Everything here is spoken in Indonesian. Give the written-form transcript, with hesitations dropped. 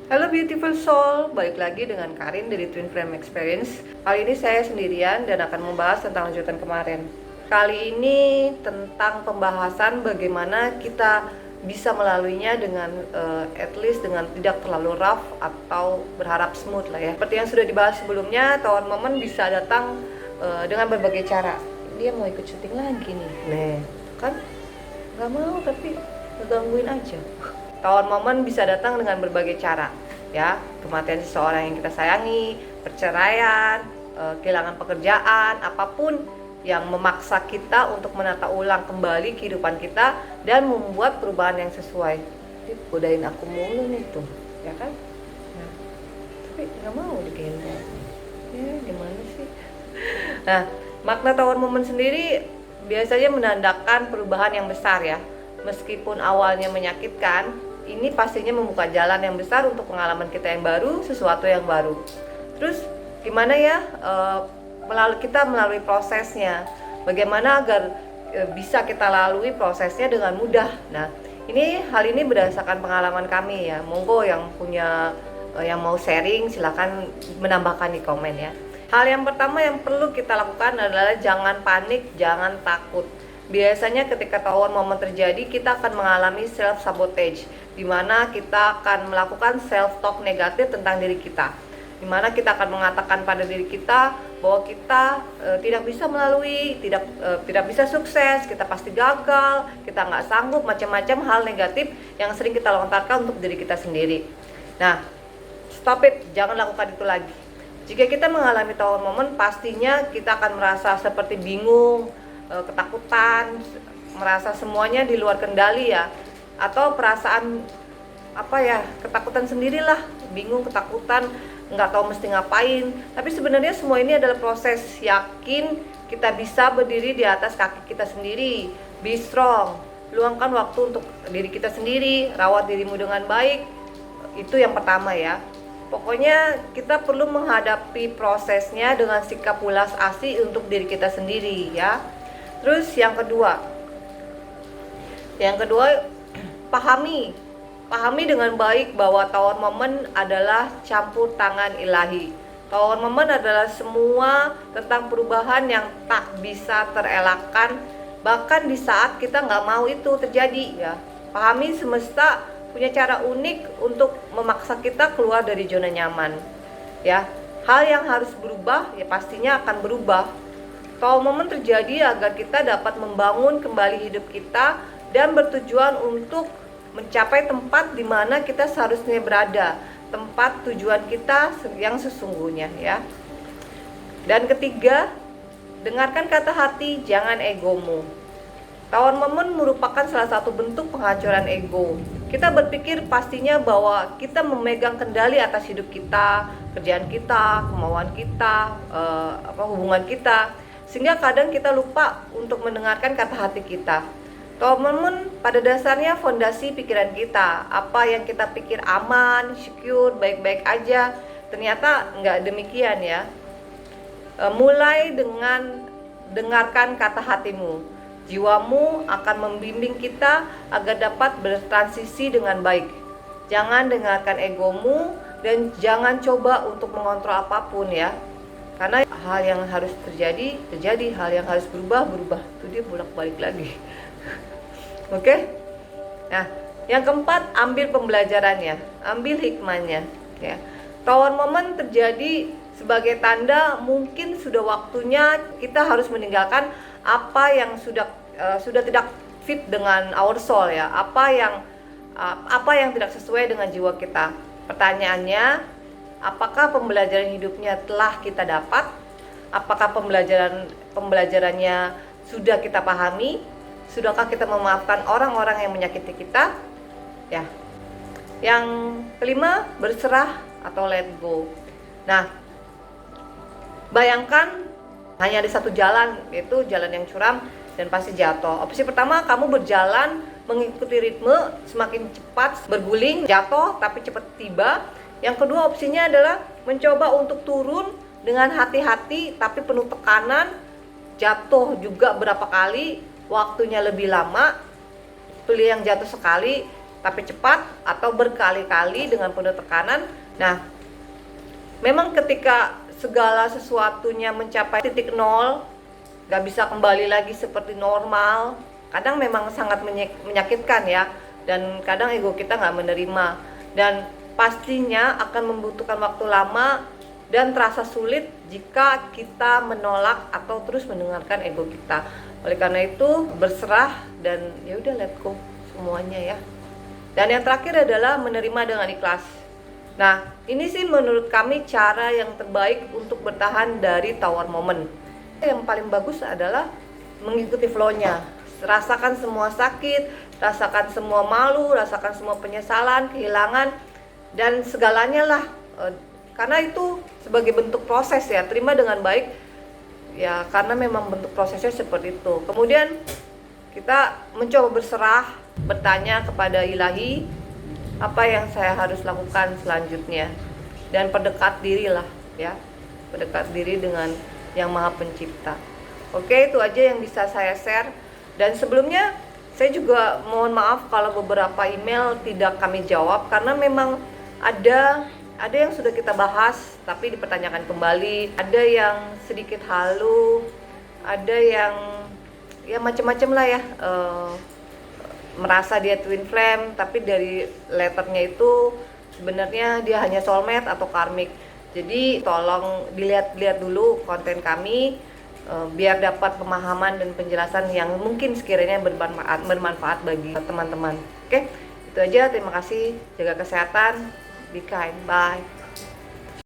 Halo beautiful soul, balik lagi dengan Karin dari Twin Flame Experience. Kali ini saya sendirian dan akan membahas tentang lanjutan kemarin. Kali ini tentang pembahasan bagaimana kita bisa melaluinya dengan at least dengan tidak terlalu rough atau berharap smooth lah ya. Seperti yang sudah dibahas sebelumnya, tawar momen bisa datang dengan berbagai cara. Dia mau ikut syuting lagi nih, kan nggak mau tapi ngegangguin aja. Tawar momen bisa datang dengan berbagai cara, ya, kematian seseorang yang kita sayangi, perceraian, kehilangan pekerjaan, apapun yang memaksa kita untuk menata ulang kembali kehidupan kita dan membuat perubahan yang sesuai. Dia godain aku mulu nih tuh, ya kan? Nah, tapi nggak mau digendong. Ya, gimana sih? Nah, makna tawar momen sendiri biasanya menandakan perubahan yang besar ya. Meskipun awalnya menyakitkan, ini pastinya membuka jalan yang besar untuk pengalaman kita yang baru, sesuatu yang baru. Terus gimana ya kita melalui prosesnya? Bagaimana agar bisa kita lalui prosesnya dengan mudah? Nah, hal ini berdasarkan pengalaman kami ya. Monggo yang punya yang mau sharing silakan menambahkan di komen ya. Hal yang pertama yang perlu kita lakukan adalah jangan panik, jangan takut. Biasanya ketika tawar momen terjadi, kita akan mengalami self sabotage, di mana kita akan melakukan self talk negatif tentang diri kita, di mana kita akan mengatakan pada diri kita bahwa kita tidak bisa melalui, tidak bisa sukses, kita pasti gagal, kita nggak sanggup, macam-macam hal negatif yang sering kita lontarkan untuk diri kita sendiri. Nah, stop it, jangan lakukan itu lagi. Jika kita mengalami tawar momen, pastinya kita akan merasa seperti bingung, ketakutan, merasa semuanya di luar kendali ya, atau perasaan ketakutan sendirilah, bingung, ketakutan, nggak tahu mesti ngapain. Tapi sebenarnya semua ini adalah proses. Yakin kita bisa berdiri di atas kaki kita sendiri, be strong, luangkan waktu untuk diri kita sendiri, rawat dirimu dengan baik. Itu yang pertama ya. Pokoknya kita perlu menghadapi prosesnya dengan sikap pulas asih untuk diri kita sendiri ya. Terus yang kedua, pahami dengan baik bahwa tawar momen adalah campur tangan ilahi. Tawar momen adalah semua tentang perubahan yang tak bisa terelakkan, bahkan di saat kita nggak mau itu terjadi ya. Pahami semesta punya cara unik untuk memaksa kita keluar dari zona nyaman ya. Hal yang harus berubah ya pastinya akan berubah. Tawar momen terjadi agar kita dapat membangun kembali hidup kita dan bertujuan untuk mencapai tempat di mana kita seharusnya berada, tempat tujuan kita yang sesungguhnya ya. Dan ketiga, dengarkan kata hati, jangan egomu. Tawar momen merupakan salah satu bentuk penghancuran ego. Kita berpikir pastinya bahwa kita memegang kendali atas hidup kita, kerjaan kita, kemauan kita, hubungan kita, sehingga kadang kita lupa untuk mendengarkan kata hati kita. Tawar momen pada dasarnya fondasi pikiran kita. Apa yang kita pikir aman, secure, baik-baik aja, ternyata nggak demikian ya. Mulai dengan dengarkan kata hatimu. Jiwamu akan membimbing kita agar dapat bertransisi dengan baik. Jangan dengarkan egomu dan jangan coba untuk mengontrol apapun ya. Karena hal yang harus terjadi, hal yang harus berubah. Itu dia bolak-balik lagi. Oke? Nah, yang keempat, ambil pembelajarannya, ambil hikmahnya ya. Tawar momen terjadi sebagai tanda mungkin sudah waktunya kita harus meninggalkan apa yang sudah tidak fit dengan our soul ya, apa yang tidak sesuai dengan jiwa kita. Pertanyaannya, apakah pembelajaran hidupnya telah kita dapat? Apakah pembelajarannya sudah kita pahami? Sudahkah kita memaafkan orang-orang yang menyakiti kita? Ya. Yang kelima, berserah atau let go. Nah, bayangkan hanya ada satu jalan, yaitu jalan yang curam dan pasti jatuh. Opsi pertama, kamu berjalan mengikuti ritme, semakin cepat berguling, jatuh tapi cepat tiba. Yang kedua opsinya adalah mencoba untuk turun dengan hati-hati tapi penuh tekanan, jatuh juga berapa kali, waktunya lebih lama. Pilih yang jatuh sekali tapi cepat atau berkali-kali dengan penuh tekanan. Nah, memang ketika segala sesuatunya mencapai titik nol, gak bisa kembali lagi seperti normal, kadang memang sangat menyakitkan ya, dan kadang ego kita gak menerima, dan pastinya akan membutuhkan waktu lama dan terasa sulit jika kita menolak atau terus mendengarkan ego kita. Oleh karena itu berserah dan ya udah, let go semuanya ya. Dan yang terakhir adalah menerima dengan ikhlas. Nah, ini sih menurut kami cara yang terbaik untuk bertahan dari tawar momen. Yang paling bagus adalah mengikuti flow-nya. Rasakan semua sakit, rasakan semua malu, rasakan semua penyesalan, kehilangan, dan segalanya lah. Karena itu sebagai bentuk proses ya, terima dengan baik ya, karena memang bentuk prosesnya seperti itu. Kemudian kita mencoba berserah, bertanya kepada ilahi, apa yang saya harus lakukan selanjutnya, dan perdekat diri lah ya, perdekat diri dengan yang maha pencipta. Oke, itu aja yang bisa saya share. Dan sebelumnya saya juga mohon maaf kalau beberapa email tidak kami jawab, karena memang ada yang sudah kita bahas tapi dipertanyakan kembali, ada yang sedikit halu, ada yang ya macam-macam lah ya, merasa dia twin flame tapi dari letternya itu sebenarnya dia hanya soulmate atau karmic. Jadi tolong dilihat dulu konten kami, biar dapat pemahaman dan penjelasan yang mungkin sekiranya bermanfaat bagi teman-teman. Oke, itu aja, terima kasih, jaga kesehatan, be kind, bye.